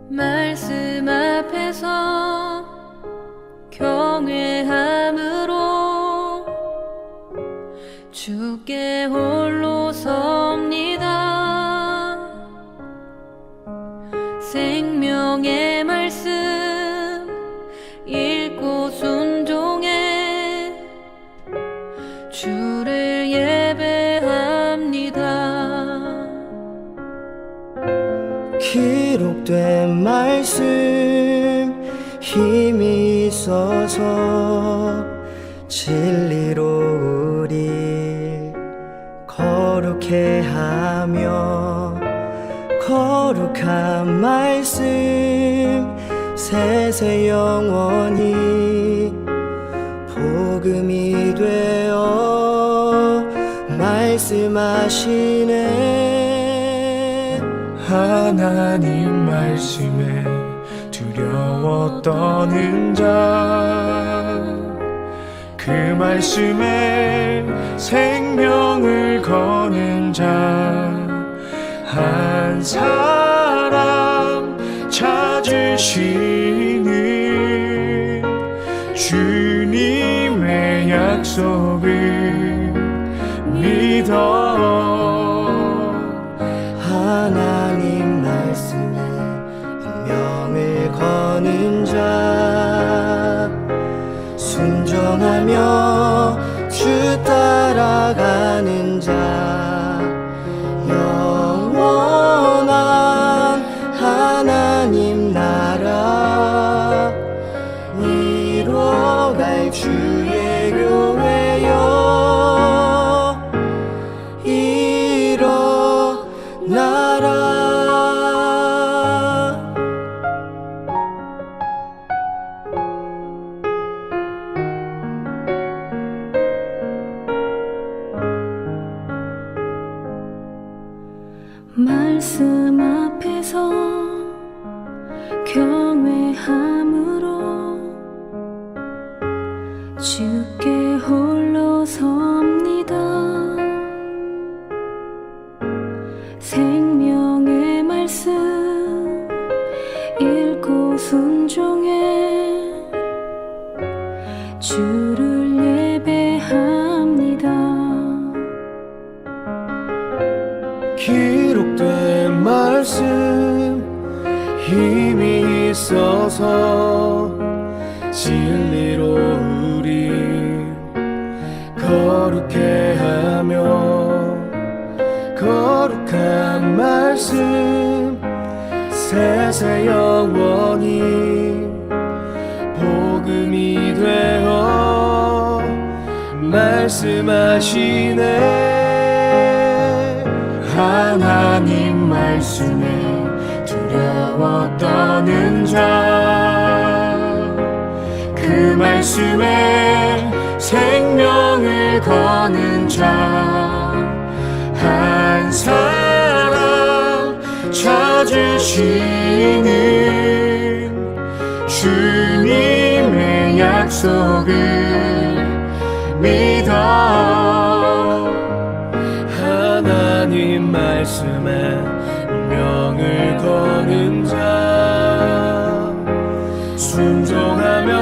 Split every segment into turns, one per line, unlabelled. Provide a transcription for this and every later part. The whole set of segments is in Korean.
말씀 앞에서 경외함으로 주께 홀로 섭니다. 생명의 말씀 읽고 순종해 주를 예배합니다.
기록된 말씀 힘이 있어서 진리로 우리 거룩해 하며 거룩한 말씀 세세 영원히 복음이 되어 말씀하시네.
하나님 말씀에 두려워 떠는 자, 그 말씀에 생명을 거는 자 한 사람 찾으시는 주님의 약속을 믿어.
하나님 말씀에 운명을 거는 자, 순종하며 주 따라가는 자, 영원한 하나님 나라 이뤄갈 주의 교회여 일어나라.
말씀 앞에서 경외함으로 주께 홀로 섭니다. 생명의 말씀 읽고 순종해 주를 예배합니다.
기록된 말씀 힘이 있어서 진리로 우리 거룩해 하며 거룩한 말씀 세세 영원히 복음이 되어 말씀하시네. 하나님 말씀에 두려워 떠는 자, 그 말씀에 생명을 거는 자 한 사람 찾으시는 주님의 약속을 믿어. 하나님 말씀에 운명을 거는 자, 순종하며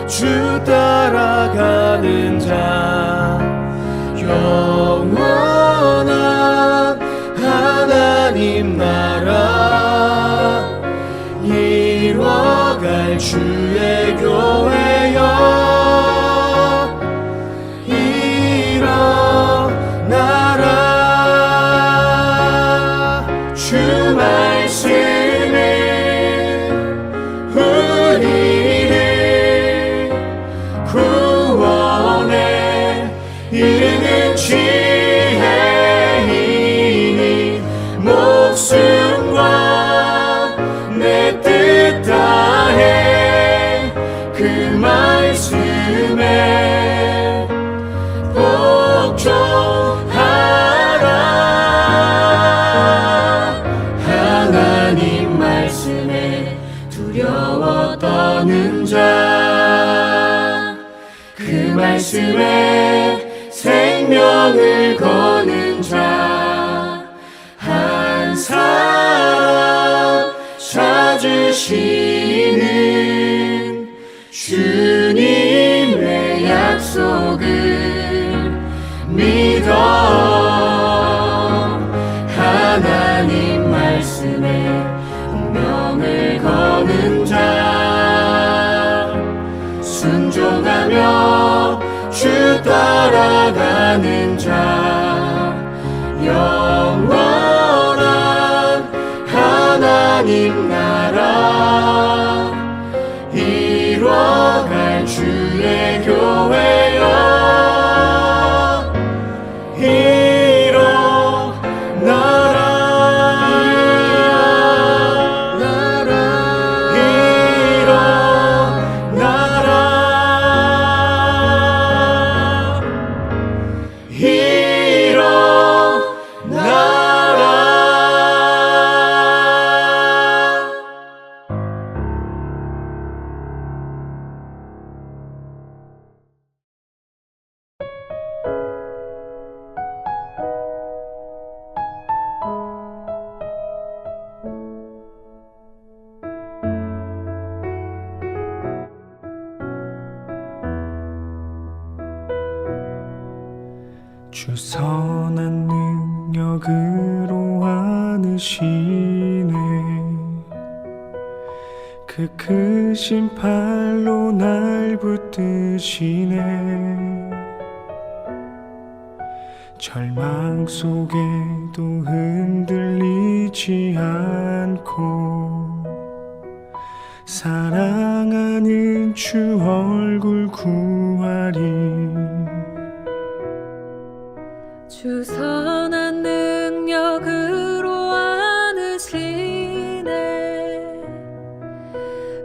주 따라가는 자, 영원한 하나님 나라 이뤄갈 주의 교회여 주 말씀은 우리를 구원에 이르는 지혜이니 목숨과 내 뜻 다해 그 말씀에 복종하라. 하나님 말씀에 말씀에 생명을 거는 자 한 사람 찾으시는 주님의 약속을 믿어 하나님 말씀에 운명을 거는 자 순종하며 주 따라가는 자 영원한 하나님 나라 이뤄갈 주의 교회여
주 선한 능력으로 안으시네 그 크신 팔로 날 붙드시네 절망 속에도 흔들리지 않고 사랑하는 주 얼굴 구하리
주 선한 능력으로 안으시네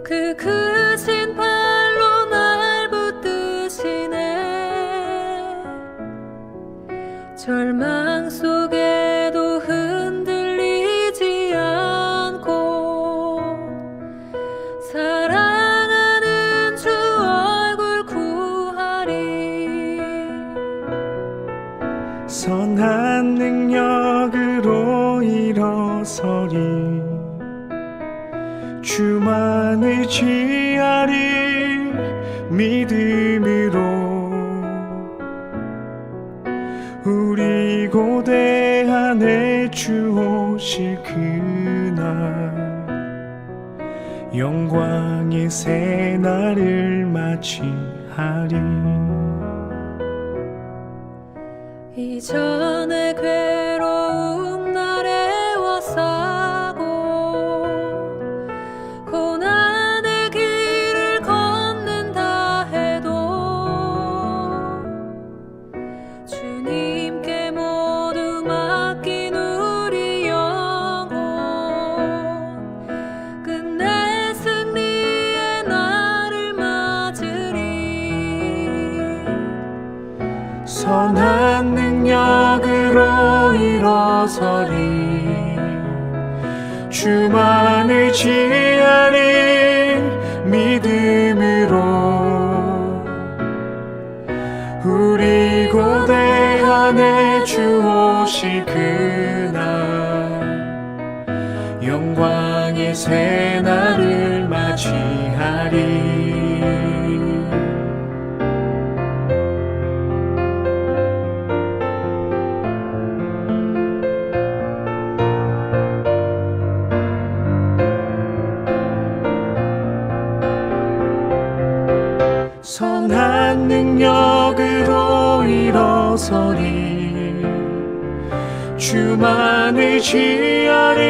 그 크신 팔로 날 붙드시네 절망 속에도 흔들리지 않고 사랑하는 주 얼굴 구하리
선한 능력으로 일어서리 주만 의지하리 믿음으로 우리 고대 안에 주 오실 그날 영광의 새날을 맞이하리
이전에 괴로운 날에 와싸고 고난의 길을 걷는다 해도 주님께 모두 맡긴 우리 영혼 끝내 승리의 날을 맞으리
선한 능력으로 일어서리 주만 의지하리 믿음으로 우리 고대 안에 주 오실 그날 영광의 새날을 맞이하리 선한 능력으로 일어서리 주만 의지하리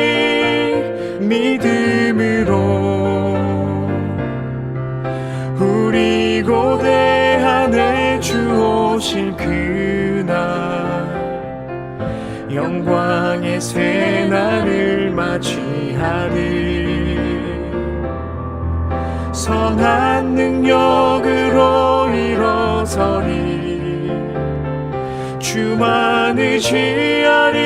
믿음으로 우리 고대 안에 주 오실 그날 영광의 새날을 맞이하리 선한 능력으로 일어서리 주만 의지하리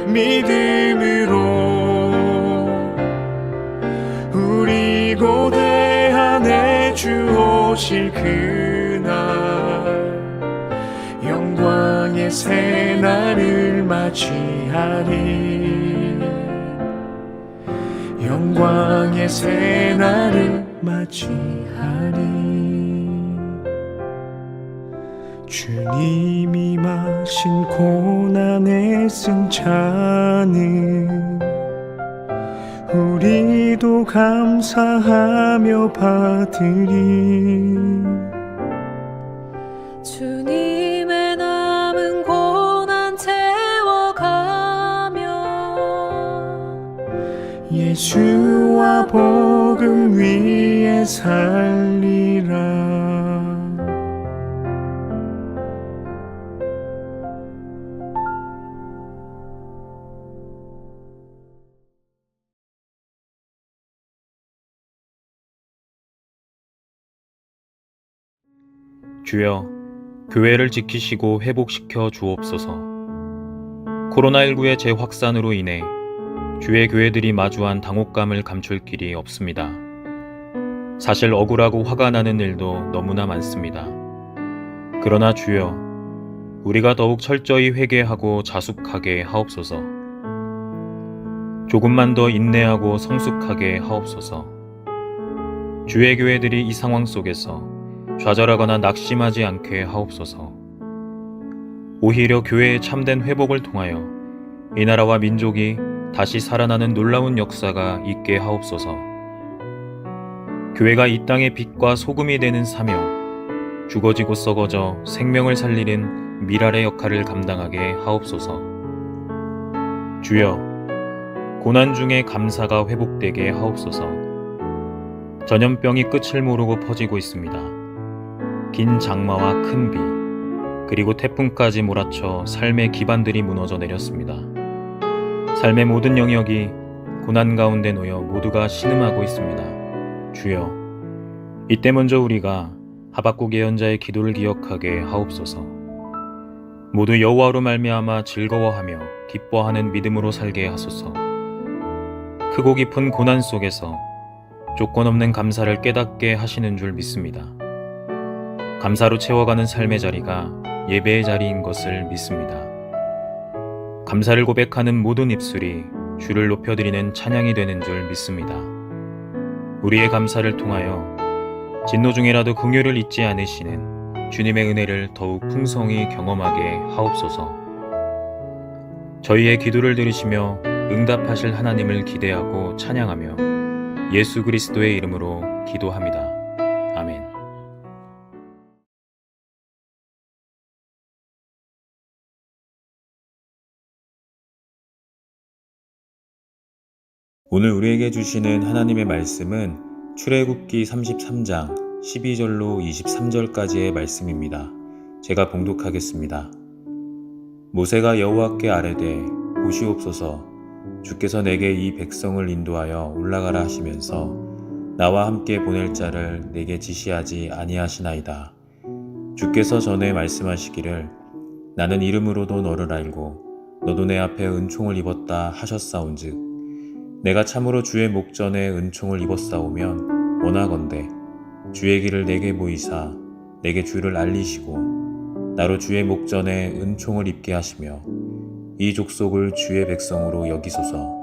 믿음으로 우리 고대 안에 주 오실 그날 새날을 맞이하리. 영광의 새날을 맞이하리. 주님이 마신 고난의 승차는 우리도 감사하며 받으리.
주님의 남은 고난 채워가며
예수와 복음 위에 살리라.
주여, 교회를 지키시고 회복시켜 주옵소서. 코로나19의 재확산으로 인해 주의 교회들이 마주한 당혹감을 감출 길이 없습니다. 사실 억울하고 화가 나는 일도 너무나 많습니다. 그러나 주여, 우리가 더욱 철저히 회개하고 자숙하게 하옵소서. 조금만 더 인내하고 성숙하게 하옵소서. 주의 교회들이 이 상황 속에서 좌절하거나 낙심하지 않게 하옵소서. 오히려 교회의 참된 회복을 통하여 이 나라와 민족이 다시 살아나는 놀라운 역사가 있게 하옵소서. 교회가 이 땅의 빛과 소금이 되는 사명, 죽어지고 썩어져 생명을 살리는 미랄의 역할을 감당하게 하옵소서. 주여, 고난 중에 감사가 회복되게 하옵소서. 전염병이 끝을 모르고 퍼지고 있습니다. 긴 장마와 큰 비, 그리고 태풍까지 몰아쳐 삶의 기반들이 무너져 내렸습니다. 삶의 모든 영역이 고난 가운데 놓여 모두가 신음하고 있습니다. 주여, 이때 먼저 우리가 하박국 예언자의 기도를 기억하게 하옵소서. 모두 여호와로 말미암아 즐거워하며 기뻐하는 믿음으로 살게 하소서. 크고 깊은 고난 속에서 조건 없는 감사를 깨닫게 하시는 줄 믿습니다. 감사로 채워가는 삶의 자리가 예배의 자리인 것을 믿습니다. 감사를 고백하는 모든 입술이 주를 높여드리는 찬양이 되는 줄 믿습니다. 우리의 감사를 통하여 진노 중이라도 긍휼을 잊지 않으시는 주님의 은혜를 더욱 풍성히 경험하게 하옵소서. 저희의 기도를 들으시며 응답하실 하나님을 기대하고 찬양하며 예수 그리스도의 이름으로 기도합니다. 아멘.
오늘 우리에게 주시는 하나님의 말씀은 출애굽기 33장 12절로 23절까지의 말씀입니다. 제가 봉독하겠습니다. 모세가 여호와께 아뢰되 보시옵소서, 주께서 내게 이 백성을 인도하여 올라가라 하시면서 나와 함께 보낼 자를 내게 지시하지 아니하시나이다. 주께서 전에 말씀하시기를 나는 이름으로도 너를 알고 너도 내 앞에 은총을 입었다 하셨사온즉 내가 참으로 주의 목전에 은총을 입었사오면 원하건대 주의 길을 내게 보이사 내게 주를 알리시고 나로 주의 목전에 은총을 입게 하시며 이 족속을 주의 백성으로 여기소서.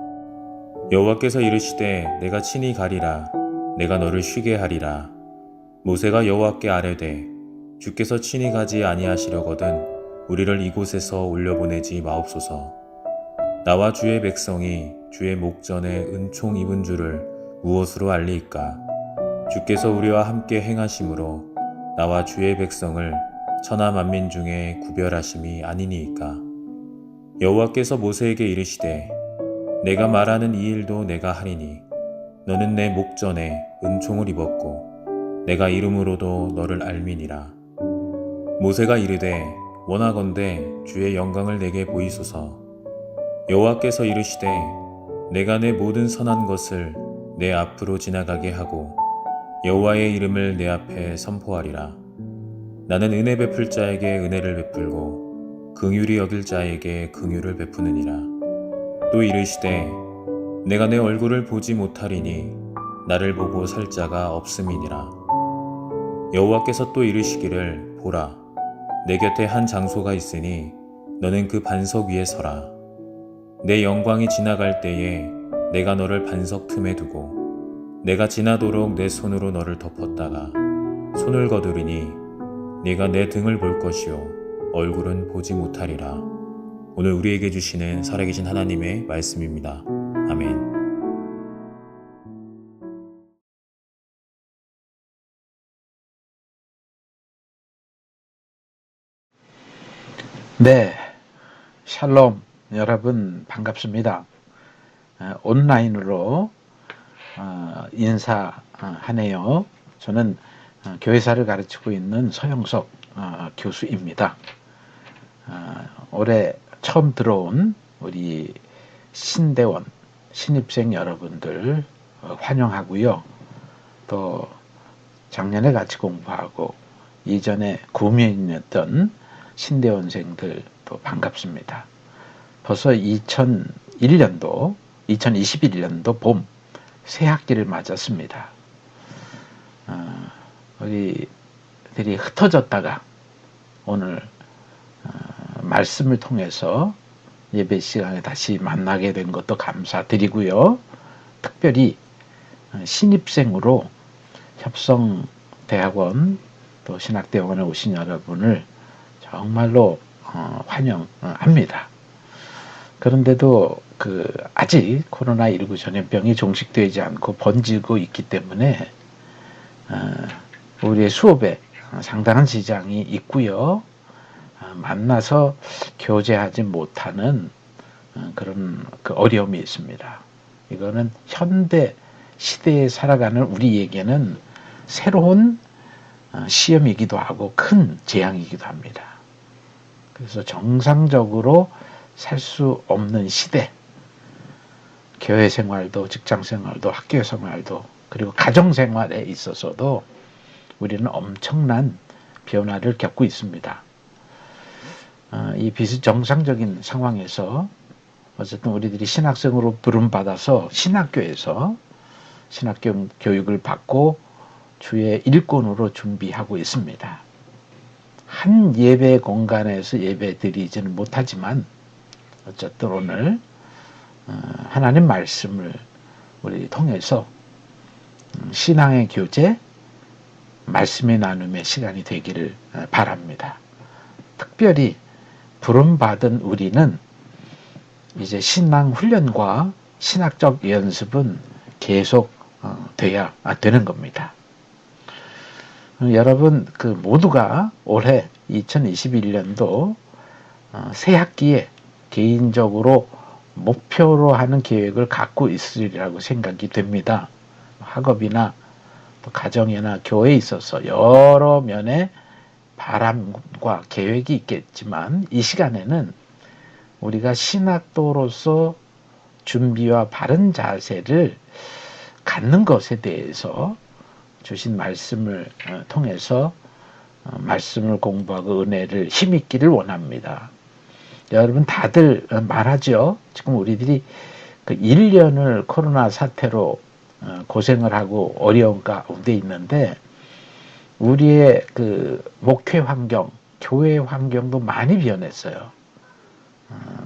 여호와께서 이르시되 내가 친히 가리라. 내가 너를 쉬게 하리라. 모세가 여호와께 아뢰되 주께서 친히 가지 아니하시려거든 우리를 이곳에서 올려보내지 마옵소서. 나와 주의 백성이 주의 목전에 은총 입은 줄을 무엇으로 알리이까? 주께서 우리와 함께 행하심으로 나와 주의 백성을 천하 만민 중에 구별하심이 아니니이까? 여호와께서 모세에게 이르시되 내가 말하는 이 일도 내가 하리니 너는 내 목전에 은총을 입었고 내가 이름으로도 너를 알미니라. 모세가 이르되 원하건대 주의 영광을 내게 보이소서. 여호와께서 이르시되 내가 내 모든 선한 것을 내 앞으로 지나가게 하고 여호와의 이름을 내 앞에 선포하리라. 나는 은혜 베풀 자에게 은혜를 베풀고 긍휼히 여길 자에게 긍휼을 베푸느니라. 또 이르시되 내가 내 얼굴을 보지 못하리니 나를 보고 살 자가 없음이니라. 여호와께서 또 이르시기를 보라, 내 곁에 한 장소가 있으니 너는 그 반석 위에 서라. 내 영광이 지나갈 때에 내가 너를 반석 틈에 두고 내가 지나도록 내 손으로 너를 덮었다가 손을 거두리니 네가 내 등을 볼 것이요 얼굴은 보지 못하리라. 오늘 우리에게 주시는 살아계신 하나님의 말씀입니다. 아멘.
네, 샬롬 여러분 반갑습니다. 온라인으로 인사하네요. 저는 교회사를 가르치고 있는 서영석 교수입니다. 올해 처음 들어온 우리 신대원 신입생 여러분들 환영하고요. 또 작년에 같이 공부하고 이전에 구매인이었던 신대원생들도 반갑습니다. 벌써 2021년도 봄 새 학기를 맞았습니다. 우리들이 흩어졌다가 오늘 말씀을 통해서 예배 시간에 다시 만나게 된 것도 감사드리고요. 특별히 신입생으로 협성대학원 또 신학대학원에 오신 여러분을 정말로 환영합니다. 그런데도 아직 코로나19 전염병이 종식되지 않고 번지고 있기 때문에 우리의 수업에 상당한 지장이 있고요. 만나서 교제하지 못하는 그런 어려움이 있습니다. 이거는 현대 시대에 살아가는 우리에게는 새로운 시험이기도 하고 큰 재앙이기도 합니다. 그래서 정상적으로 살 수 없는 시대, 교회 생활도 직장 생활도 학교 생활도 그리고 가정 생활에 있어서도 우리는 엄청난 변화를 겪고 있습니다. 이 비정상적인 상황에서 어쨌든 우리들이 신학생으로 부름받아서 신학교에서 신학교 교육을 받고 주의 일꾼으로 준비하고 있습니다. 한 예배 공간에서 예배 드리지는 못하지만 어쨌든 오늘 하나님 말씀을 우리 통해서 신앙의 교제, 말씀의 나눔의 시간이 되기를 바랍니다. 특별히 부름받은 우리는 이제 신앙 훈련과 신학적 연습은 계속 돼야 되는 겁니다. 여러분 모두가 올해 2021년도 새 학기에 개인적으로 목표로 하는 계획을 갖고 있으리라고 생각이 됩니다. 학업이나 또 가정이나 교회에 있어서 여러 면의 바람과 계획이 있겠지만 이 시간에는 우리가 신학도로서 준비와 바른 자세를 갖는 것에 대해서 주신 말씀을 통해서 말씀을 공부하고 은혜를 힘있기를 원합니다. 여러분 다들 말하죠. 지금 우리들이 1년을 코로나 사태로 고생을 하고 어려운 가운데 있는데 우리의 목회 환경, 교회 환경도 많이 변했어요.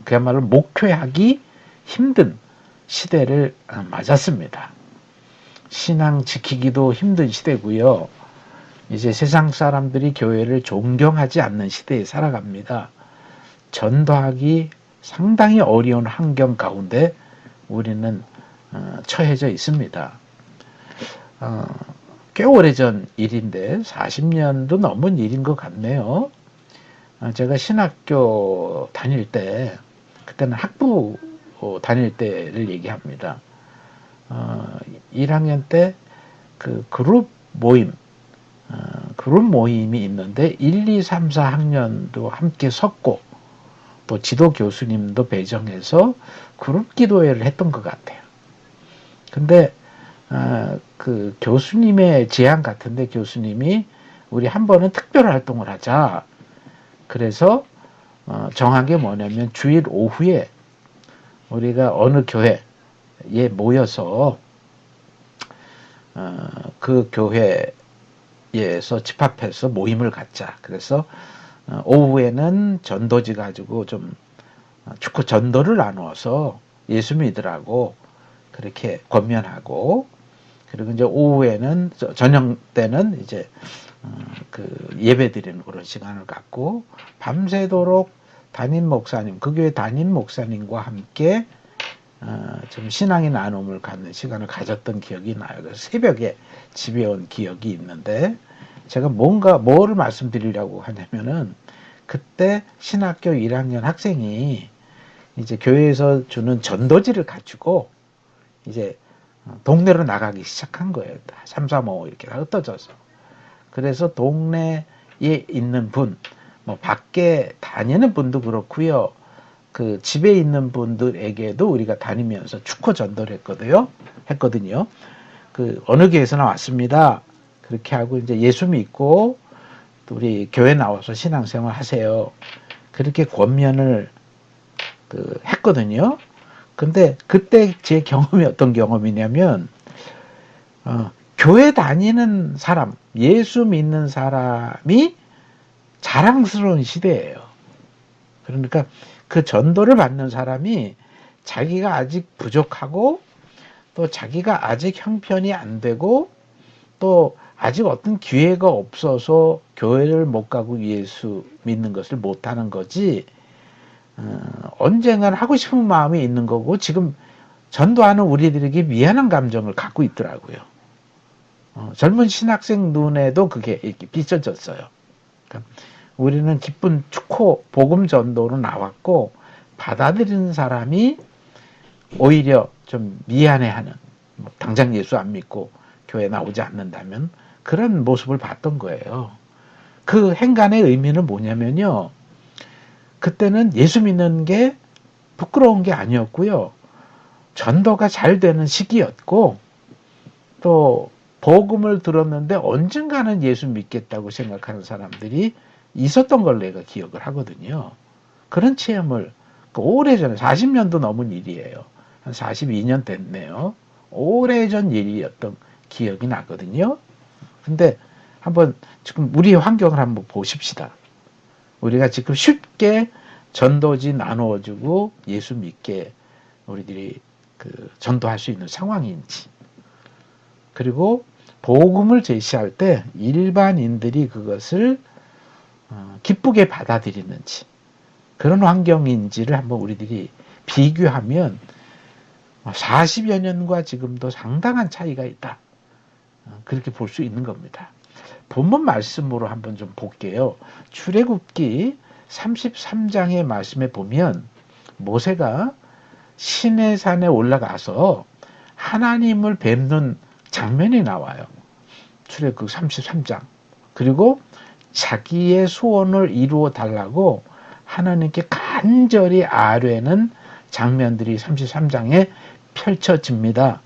그야말로 목회하기 힘든 시대를 맞았습니다. 신앙 지키기도 힘든 시대고요. 이제 세상 사람들이 교회를 존경하지 않는 시대에 살아갑니다. 전도하기 상당히 어려운 환경 가운데 우리는 처해져 있습니다. 꽤 오래전 일인데 40년도 넘은 일인 것 같네요. 제가 신학교 다닐 때 그때는 학부 다닐 때를 얘기합니다. 1학년 때 그룹 모임이 있는데 1, 2, 3, 4학년도 함께 섰고 또 지도 교수님도 배정해서 그룹 기도회를 했던 것 같아요. 근데 교수님의 제안 같은데 교수님이 우리 한 번은 특별 활동을 하자. 그래서 정한 게 뭐냐면 주일 오후에 우리가 어느 교회에 모여서 그 교회에서 집합해서 모임을 갖자. 그래서 오후에는 전도지 가지고 좀 축구 전도를 나누어서 예수 믿으라고 그렇게 권면하고, 그리고 이제 오후에는 저녁 때는 이제 그 예배 드리는 그런 시간을 갖고 밤새도록 담임 목사님, 그 교회 담임 목사님과 함께 좀 신앙의 나눔을 갖는 시간을 가졌던 기억이 나요. 그래서 새벽에 집에 온 기억이 있는데, 제가 뭐를 말씀드리려고 하냐면은, 그때 신학교 1학년 학생이 이제 교회에서 주는 전도지를 가지고 이제 동네로 나가기 시작한 거예요. 3, 4, 5 이렇게 흩어져서. 그래서 동네에 있는 분, 뭐 밖에 다니는 분도 그렇고요. 그 집에 있는 분들에게도 우리가 다니면서 축구 전도를 했거든요. 그 어느 교회에서 나왔습니다. 그렇게 하고 이제 예수 믿고 또 우리 교회 나와서 신앙생활 하세요. 그렇게 권면을 했거든요. 근데 그때 제 경험이 어떤 경험이냐면, 교회 다니는 사람, 예수 믿는 사람이 자랑스러운 시대예요. 그러니까 그 전도를 받는 사람이 자기가 아직 부족하고, 또 자기가 아직 형편이 안 되고, 또 아직 어떤 기회가 없어서 교회를 못 가고 예수 믿는 것을 못하는 거지, 언젠가는 하고 싶은 마음이 있는 거고, 지금 전도하는 우리들에게 미안한 감정을 갖고 있더라고요. 젊은 신학생 눈에도 그게 이렇게 비춰졌어요. 그러니까 우리는 기쁜 축호 복음 전도로 나왔고, 받아들이는 사람이 오히려 좀 미안해하는, 당장 예수 안 믿고 교회 나오지 않는다면 그런 모습을 봤던 거예요. 그 행간의 의미는 뭐냐면요, 그때는 예수 믿는 게 부끄러운 게 아니었고요, 전도가 잘 되는 시기였고, 또 복음을 들었는데 언젠가는 예수 믿겠다고 생각하는 사람들이 있었던 걸 내가 기억을 하거든요. 그런 체험을 오래전에, 40년도 넘은 일이에요. 한 42년 됐네요. 오래전 일이었던 기억이 나거든요. 근데 한번 지금 우리의 환경을 한번 보십시다. 우리가 지금 쉽게 전도지 나누어주고 예수 믿게 우리들이 전도할 수 있는 상황인지, 그리고 복음을 제시할 때 일반인들이 그것을 기쁘게 받아들이는지, 그런 환경인지를 한번 우리들이 비교하면 40여 년과 지금도 상당한 차이가 있다. 그렇게 볼 수 있는 겁니다. 본문 말씀으로 한번 좀 볼게요. 출애굽기 33장의 말씀에 보면 모세가 시내산에 올라가서 하나님을 뵙는 장면이 나와요. 출애굽 33장. 그리고 자기의 소원을 이루어 달라고 하나님께 간절히 아뢰는 장면들이 33장에 펼쳐집니다.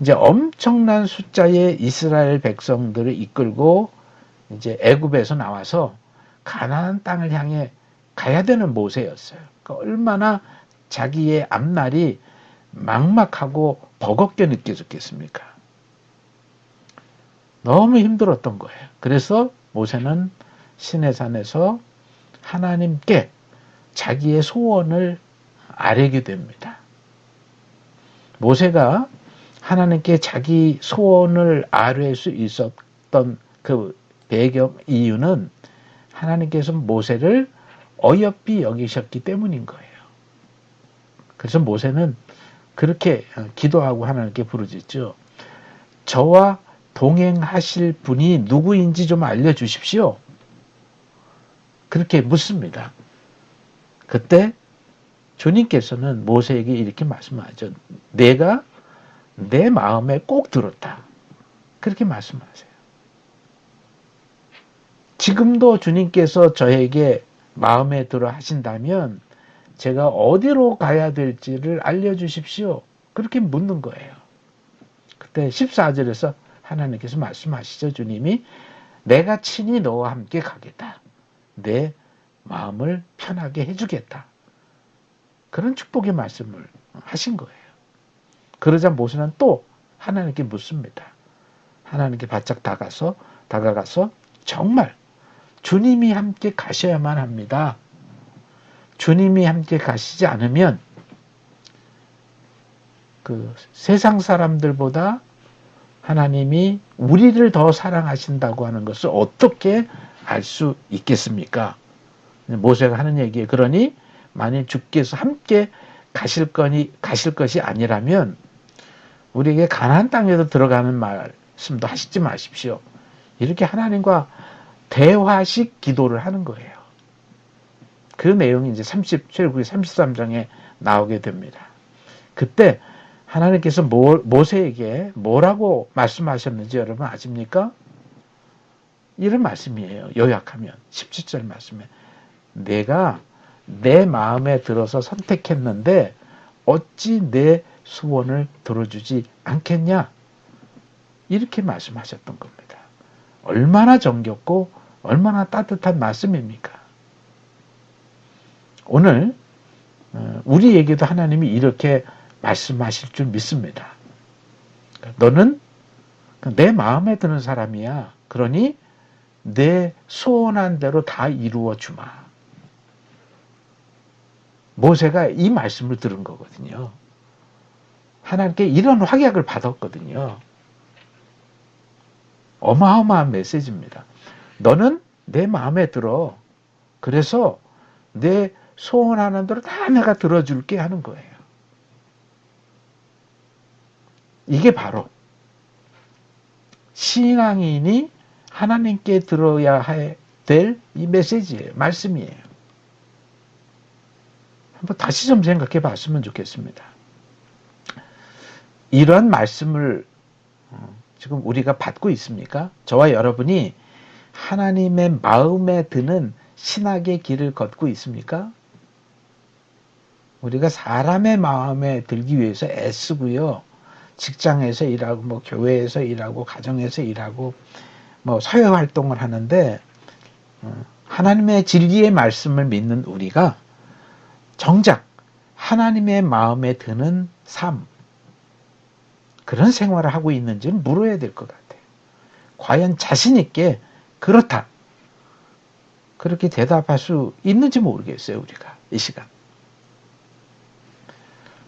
이제 엄청난 숫자의 이스라엘 백성들을 이끌고 이제 애굽에서 나와서 가나안 땅을 향해 가야 되는 모세였어요. 그러니까 얼마나 자기의 앞날이 막막하고 버겁게 느껴졌겠습니까? 너무 힘들었던 거예요. 그래서 모세는 시내산에서 하나님께 자기의 소원을 아뢰게 됩니다. 모세가 하나님께 자기 소원을 아뢰 수 있었던 그 배경 이유는 하나님께서 모세를 어여삐 여기셨기 때문인 거예요. 그래서 모세는 그렇게 기도하고 하나님께 부르짖죠. 저와 동행하실 분이 누구인지 좀 알려주십시오. 그렇게 묻습니다. 그때 주님께서는 모세에게 이렇게 말씀하죠. 내가 내 마음에 꼭 들었다. 그렇게 말씀하세요. 지금도 주님께서 저에게 마음에 들어 하신다면 제가 어디로 가야 될지를 알려주십시오. 그렇게 묻는 거예요. 그때 14절에서 하나님께서 말씀하시죠. 주님이 내가 친히 너와 함께 가겠다. 내 마음을 편하게 해주겠다. 그런 축복의 말씀을 하신 거예요. 그러자 모세는 또 하나님께 묻습니다. 하나님께 바짝 다가가서 정말 주님이 함께 가셔야만 합니다. 주님이 함께 가시지 않으면 그 세상 사람들보다 하나님이 우리를 더 사랑하신다고 하는 것을 어떻게 알 수 있겠습니까? 모세가 하는 얘기에 그러니 만일 주께서 함께 가실 것이 아니라면 우리에게 가나안 땅에도 들어가는 말씀도 하시지 마십시오. 이렇게 하나님과 대화식 기도를 하는 거예요. 그 내용이 이제 출애굽기 33장에 나오게 됩니다. 그때 하나님께서 모세에게 뭐라고 말씀하셨는지 여러분 아십니까? 이런 말씀이에요. 요약하면 17절 말씀에 내가 내 마음에 들어서 선택했는데 어찌 내 소원을 들어주지 않겠냐? 이렇게 말씀하셨던 겁니다. 얼마나 정겹고 얼마나 따뜻한 말씀입니까? 오늘 우리에게도 하나님이 이렇게 말씀하실 줄 믿습니다. 너는 내 마음에 드는 사람이야. 그러니 내 소원한 대로 다 이루어 주마. 모세가 이 말씀을 들은 거거든요. 하나님께 이런 확약을 받았거든요. 어마어마한 메시지입니다. 너는 내 마음에 들어. 그래서 내 소원하는 대로 다 내가 들어줄게 하는 거예요. 이게 바로 신앙인이 하나님께 들어야 될 이 메시지예요. 말씀이에요. 한번 다시 좀 생각해 봤으면 좋겠습니다. 이런 말씀을 지금 우리가 받고 있습니까? 저와 여러분이 하나님의 마음에 드는 신학의 길을 걷고 있습니까? 우리가 사람의 마음에 들기 위해서 애쓰고요. 직장에서 일하고 뭐 교회에서 일하고 가정에서 일하고 뭐 사회 활동을 하는데 하나님의 진리의 말씀을 믿는 우리가 정작 하나님의 마음에 드는 삶 그런 생활을 하고 있는지는 물어야 될 것 같아요. 과연 자신 있게 그렇다 그렇게 대답할 수 있는지 모르겠어요. 우리가 이 시간.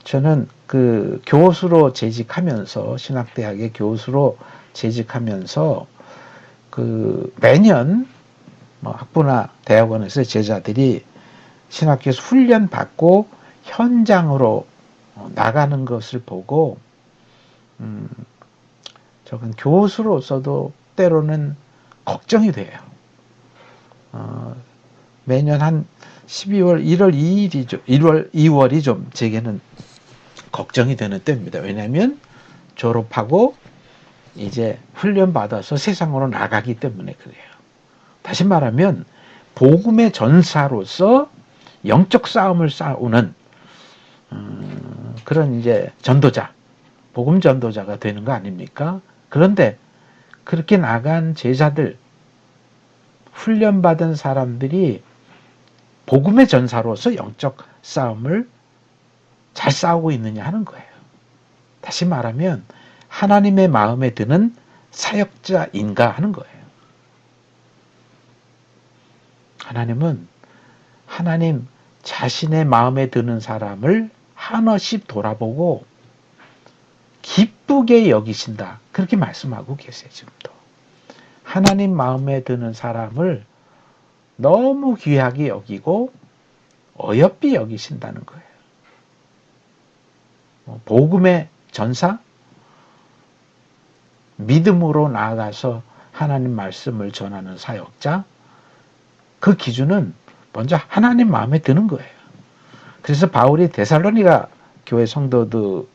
저는 그 교수로 재직하면서 신학대학의 교수로 재직하면서 그 매년 뭐 학부나 대학원에서 제자들이 신학교에서 훈련 받고 현장으로 나가는 것을 보고 저건 교수로서도 때로는 걱정이 돼요. 매년 한 12월 1월 2일이죠. 2월이 좀 제게는 걱정이 되는 때입니다. 왜냐하면 졸업하고 이제 훈련받아서 세상으로 나가기 때문에 그래요. 다시 말하면 복음의 전사로서 영적 싸움을 싸우는 그런 이제 전도자, 복음 전도자가 되는 거 아닙니까? 그런데 그렇게 나간 제자들, 훈련받은 사람들이 복음의 전사로서 영적 싸움을 잘 싸우고 있느냐 하는 거예요. 다시 말하면 하나님의 마음에 드는 사역자인가 하는 거예요. 하나님은 하나님 자신의 마음에 드는 사람을 하나씩 돌아보고 기쁘게 여기신다. 그렇게 말씀하고 계세요. 지금도. 하나님 마음에 드는 사람을 너무 귀하게 여기고 어여삐 여기신다는 거예요. 복음의 전사, 믿음으로 나아가서 하나님 말씀을 전하는 사역자, 그 기준은 먼저 하나님 마음에 드는 거예요. 그래서 바울이 데살로니가 교회 성도들에게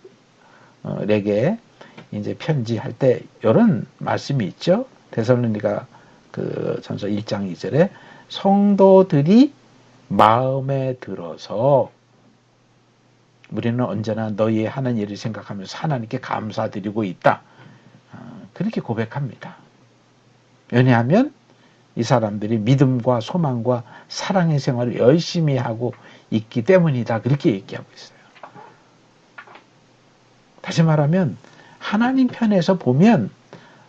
이제 편지할 때 이런 말씀이 있죠. 데살로니가 그 전서 1장 2절에 성도들이 마음에 들어서 우리는 언제나 너희의 하는 일을 생각하면서 하나님께 감사드리고 있다. 그렇게 고백합니다. 왜냐하면 이 사람들이 믿음과 소망과 사랑의 생활을 열심히 하고 있기 때문이다. 그렇게 얘기하고 있어요. 다시 말하면 하나님 편에서 보면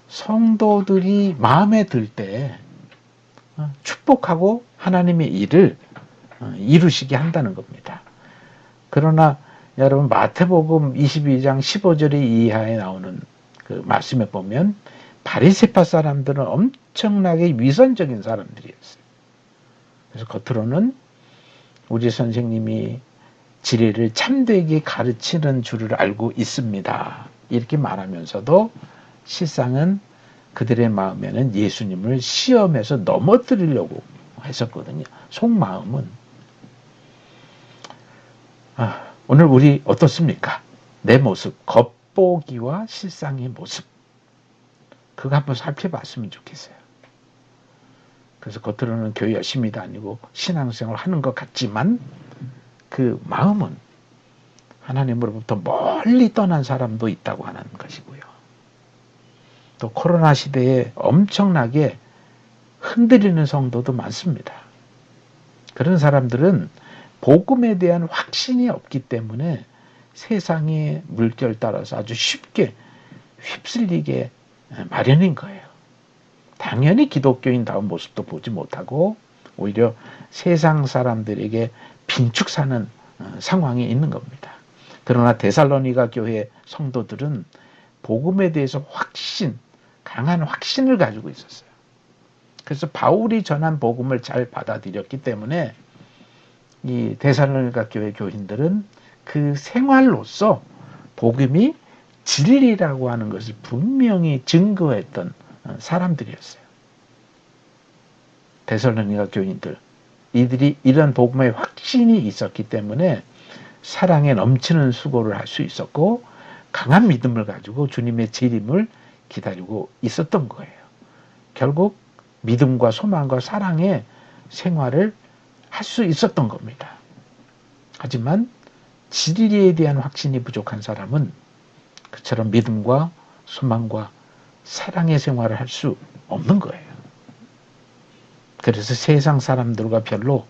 성도들이 마음에 들 때 축복하고 하나님의 일을 이루시게 한다는 겁니다. 그러나 여러분 마태복음 22장 15절 이하에 나오는 그 말씀에 보면 바리새파 사람들은 엄청나게 위선적인 사람들이었어요. 그래서 겉으로는 우리 선생님이 진리를 참되게 가르치는 줄을 알고 있습니다. 이렇게 말하면서도 실상은 그들의 마음에는 예수님을 시험해서 넘어뜨리려고 했었거든요. 속마음은. 오늘 우리 어떻습니까? 내 모습, 겉보기와 실상의 모습. 그거 한번 살펴봤으면 좋겠어요. 그래서 겉으로는 교회 열심히 다니고 신앙생활 하는 것 같지만 그 마음은 하나님으로부터 멀리 떠난 사람도 있다고 하는 것이고요. 또 코로나 시대에 엄청나게 흔들리는 성도도 많습니다. 그런 사람들은 복음에 대한 확신이 없기 때문에 세상의 물결 따라서 아주 쉽게 휩쓸리게 마련인 거예요. 당연히 기독교인다운 모습도 보지 못하고 오히려 세상 사람들에게 빈축 사는 상황이 있는 겁니다. 그러나 데살로니가 교회 성도들은 복음에 대해서 강한 확신을 가지고 있었어요. 그래서 바울이 전한 복음을 잘 받아들였기 때문에 이 데살로니가 교회 교인들은 그 생활로서 복음이 진리라고 하는 것을 분명히 증거했던 사람들이었어요. 데살로니가 교인들, 이들이 이런 복음의 확신이 있었기 때문에 사랑에 넘치는 수고를 할 수 있었고 강한 믿음을 가지고 주님의 재림을 기다리고 있었던 거예요. 결국 믿음과 소망과 사랑의 생활을 할 수 있었던 겁니다. 하지만 진리에 대한 확신이 부족한 사람은 그처럼 믿음과 소망과 사랑의 생활을 할 수 없는 거예요. 그래서 세상 사람들과 별로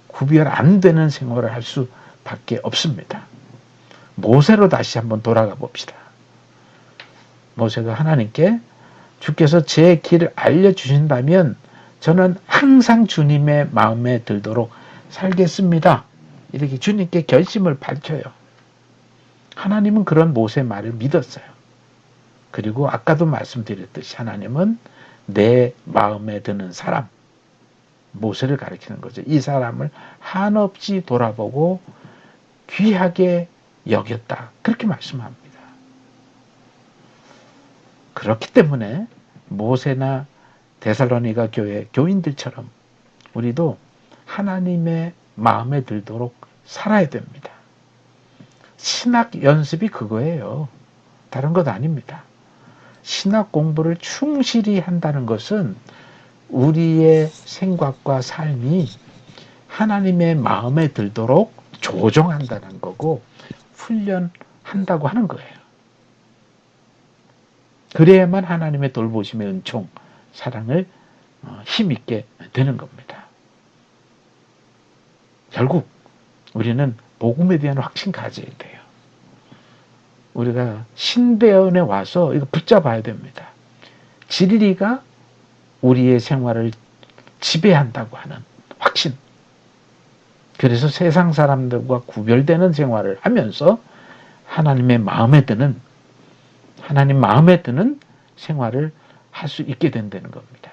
구별 안 되는 생활을 할 수밖에 없습니다. 모세로 다시 한번 돌아가 봅시다. 모세가 하나님께 주께서 제 길을 알려주신다면 저는 항상 주님의 마음에 들도록 살겠습니다. 이렇게 주님께 결심을 밝혀요. 하나님은 그런 모세의 말을 믿었어요. 그리고 아까도 말씀드렸듯이 하나님은 내 마음에 드는 사람, 모세를 가리키는 거죠. 이 사람을 한없이 돌아보고 귀하게 여겼다. 그렇게 말씀합니다. 그렇기 때문에 모세나 데살로니가 교회 교인들처럼 우리도 하나님의 마음에 들도록 살아야 됩니다. 신학 연습이 그거예요. 다른 것 아닙니다. 신학 공부를 충실히 한다는 것은 우리의 생각과 삶이 하나님의 마음에 들도록 조정한다는 거고 훈련한다고 하는 거예요. 그래야만 하나님의 돌보심의 은총, 사랑을 힘있게 되는 겁니다. 결국 우리는 복음에 대한 확신 가져야 돼요. 우리가 신대원에 와서 이거 붙잡아야 됩니다. 진리가 우리의 생활을 지배한다고 하는 확신. 그래서 세상 사람들과 구별되는 생활을 하면서 하나님 마음에 드는 생활을 할 수 있게 된다는 겁니다.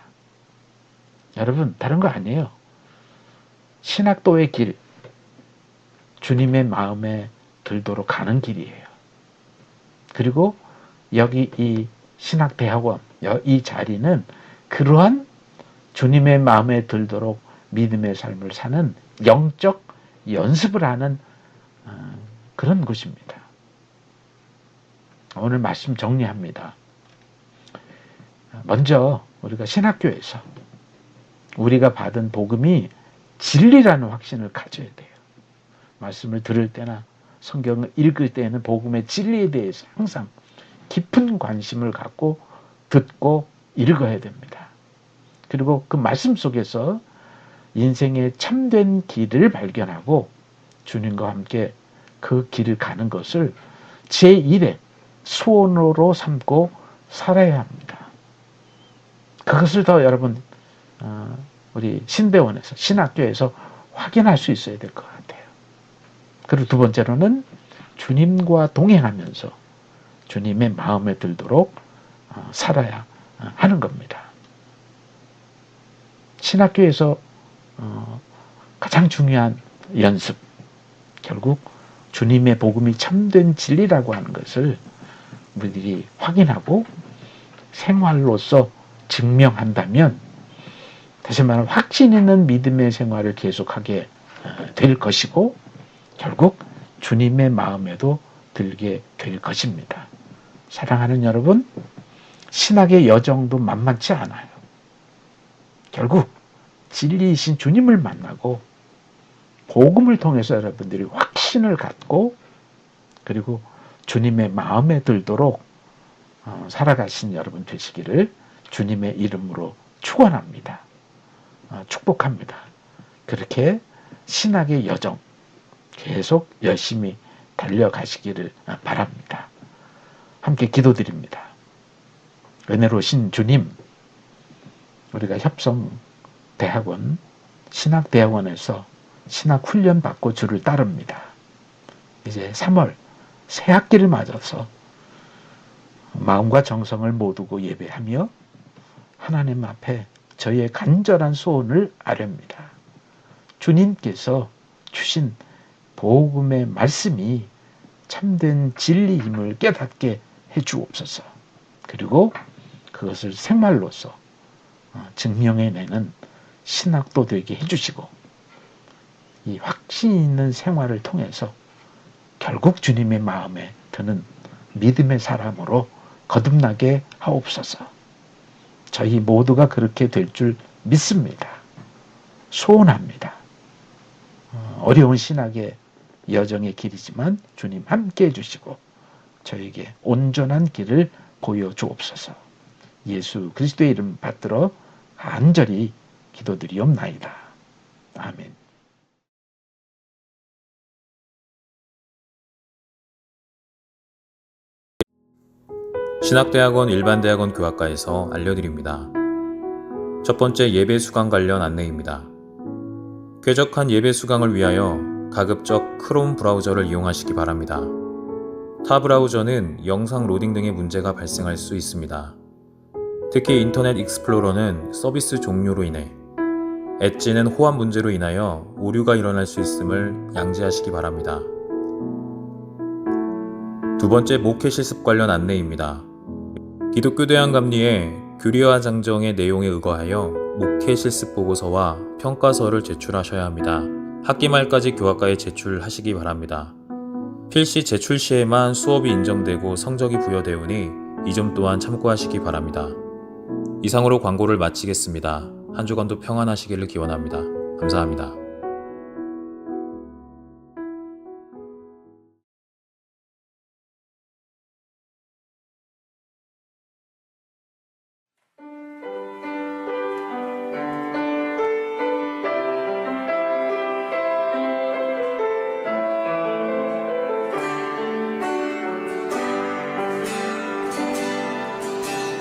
여러분, 다른 거 아니에요. 신학도의 길, 주님의 마음에 들도록 가는 길이에요. 그리고 여기 이 신학대학원, 이 자리는 그러한 주님의 마음에 들도록 믿음의 삶을 사는 영적 연습을 하는 그런 곳입니다. 오늘 말씀 정리합니다. 먼저 우리가 신학교에서 우리가 받은 복음이 진리라는 확신을 가져야 돼요. 말씀을 들을 때나 성경을 읽을 때에는 복음의 진리에 대해서 항상 깊은 관심을 갖고 듣고 읽어야 됩니다. 그리고 그 말씀 속에서 인생의 참된 길을 발견하고 주님과 함께 그 길을 가는 것을 제1의 소원으로 삼고 살아야 합니다. 그것을 더 여러분 우리 신대원에서 신학교에서 확인할 수 있어야 될 것 같아요. 그리고 두 번째로는 주님과 동행하면서 주님의 마음에 들도록 살아야 하는 겁니다. 신학교에서 가장 중요한 연습, 결국 주님의 복음이 참된 진리라고 하는 것을 우리들이 확인하고 생활로서 증명한다면, 다시 말하면 확신 있는 믿음의 생활을 계속하게 될 것이고 결국 주님의 마음에도 들게 될 것입니다. 사랑하는 여러분, 신학의 여정도 만만치 않아요. 결국 진리이신 주님을 만나고 복음을 통해서 여러분들이 확신을 갖고 그리고 주님의 마음에 들도록 살아가신 여러분 되시기를 주님의 이름으로 축원합니다. 축복합니다. 그렇게 신학의 여정 계속 열심히 달려가시기를 바랍니다. 함께 기도드립니다. 은혜로우신 주님, 우리가 협성대학원, 신학대학원에서 신학훈련 받고 주를 따릅니다. 이제 3월 새 학기를 맞아서 마음과 정성을 모두고 예배하며 하나님 앞에 저희의 간절한 소원을 아뢰옵니다. 주님께서 주신 복음의 말씀이 참된 진리임을 깨닫게 해주옵소서. 그리고 그것을 생활로서 증명해내는 신학도 되게 해주시고 이 확신 있는 생활을 통해서 결국 주님의 마음에 드는 믿음의 사람으로 거듭나게 하옵소서. 저희 모두가 그렇게 될 줄 믿습니다. 소원합니다. 어려운 신학의 여정의 길이지만 주님 함께 해주시고 저에게 온전한 길을 보여주옵소서. 예수 그리스도의 이름 받들어 간절히 기도드리옵나이다. 아멘.
신학대학원 일반대학원 교학과에서 알려드립니다. 첫 번째 예배 수강 관련 안내입니다. 쾌적한 예배 수강을 위하여 가급적 크롬 브라우저를 이용하시기 바랍니다. 타 브라우저는 영상 로딩 등의 문제가 발생할 수 있습니다. 특히 인터넷 익스플로러는 서비스 종료로 인해, 엣지는 호환 문제로 인하여 오류가 일어날 수 있음을 양지하시기 바랍니다. 두 번째 목회 실습 관련 안내입니다. 기독교 대학 감리의 규리와 장정의 내용에 의거하여 목회 실습 보고서와 평가서를 제출하셔야 합니다. 학기 말까지 교학과에 제출하시기 바랍니다. 필시 제출 시에만 수업이 인정되고 성적이 부여되오니 이 점 또한 참고하시기 바랍니다. 이상으로 광고를 마치겠습니다. 한 주간도 평안하시기를 기원합니다. 감사합니다.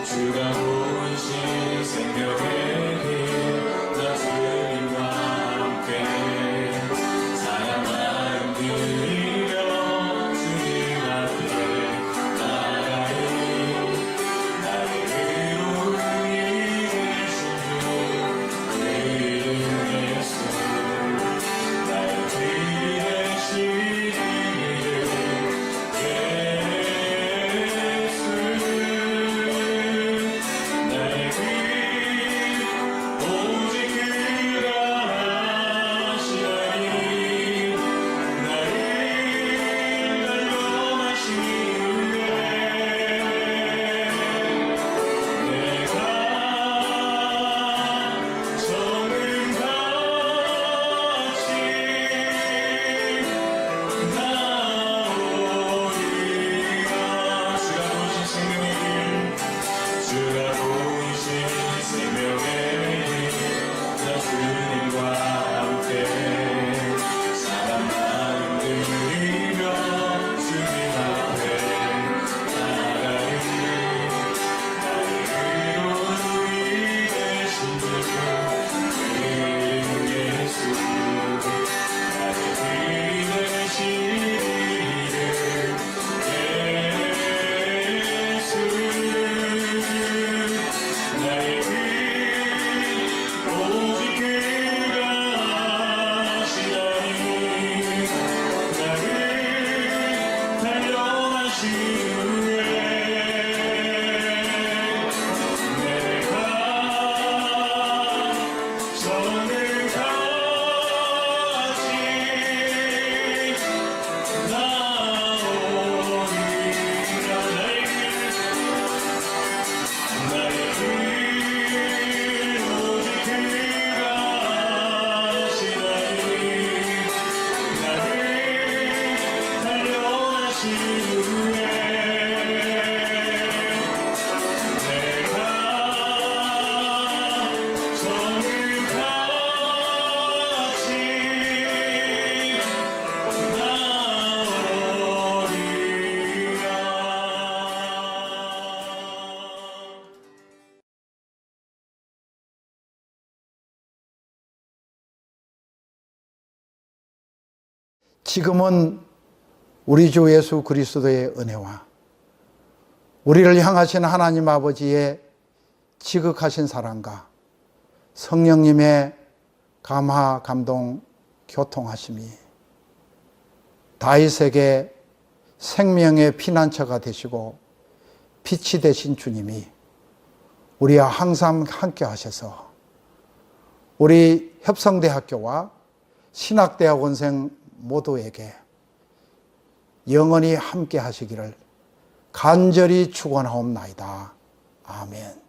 주가 보이신 생명의 길, 나 주님과 함께
지금은 우리 주 예수 그리스도의 은혜와 우리를 향하신 하나님 아버지의 지극하신 사랑과 성령님의 감화, 감동, 교통하심이 다윗에게 생명의 피난처가 되시고 빛이 되신 주님이 우리와 항상 함께 하셔서 우리 협성대학교와 신학대학원생 모두에게 영원히 함께 하시기를 간절히 축원하옵나이다. 아멘.